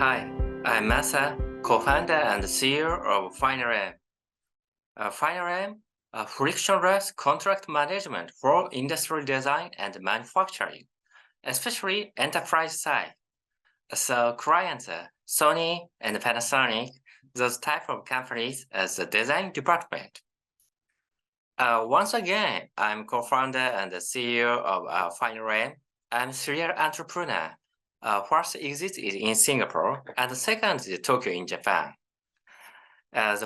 Hi, I'm Masa, co-founder and CEO of FinerM. FinerM, frictionless contract management for industrial design and manufacturing, especially enterprise side. So clients, Sony and Panasonic, those type of companies as the design department. Once again, I'm co-founder and the CEO of FinerM. I'm a serial entrepreneur. First exit is in Singapore, and the second is Tokyo in Japan.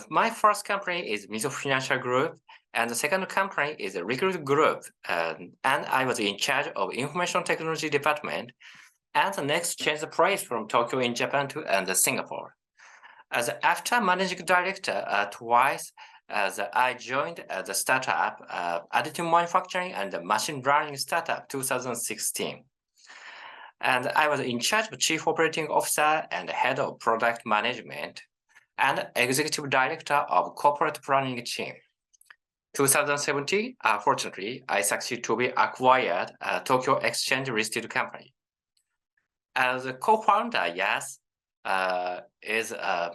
My first company is Mizuho Financial Group, and the second company is Recruit Group, and I was in charge of Information Technology Department, and the next changed the place from Tokyo in Japan to Singapore. After managing director twice, I joined the startup, additive manufacturing and machine learning startup 2016. And I was in charge of Chief Operating Officer and Head of Product Management and Executive Director of Corporate Planning Team. 2017, fortunately, I succeeded to be acquired a Tokyo Exchange listed company. As a co-founder, yes, is an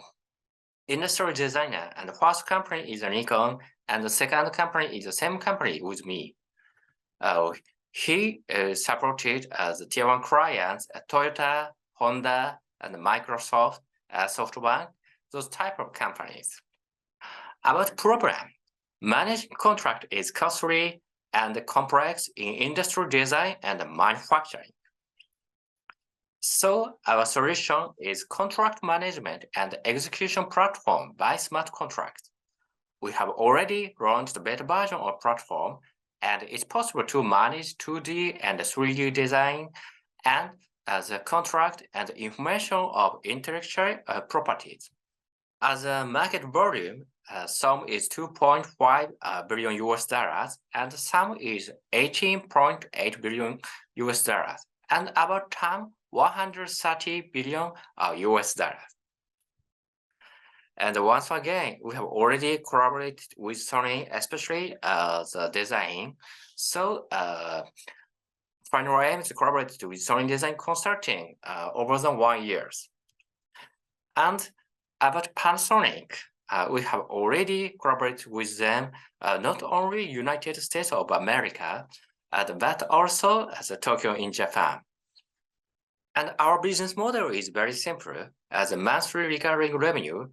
industrial designer, and the first company is a Nikon, and the second company is the same company with me. He supported as tier one clients at Toyota, Honda, and Microsoft, SoftBank, those type of companies. About problem, managing contract is costly and complex in industrial design and manufacturing. So our solution is contract management and execution platform by smart contracts. We have already launched the beta version of platform, and it's possible to manage 2D and 3D design and as a contract and information of intellectual properties. As a market volume, some is 2.5 billion US dollars, and some is 18.8 billion US dollars, and about time 130 billion US dollars. And once again, we have already collaborated with Sony, especially the design. So FinerM is collaborated with Sony Design Consulting over the 1 year. And about Panasonic, we have already collaborated with them, not only United States of America, but also as Tokyo in Japan. And our business model is very simple, as a monthly recurring revenue,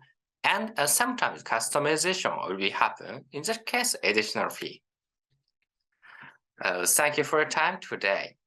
and sometimes customization will happen, in that case, additional fee. Thank you for your time today.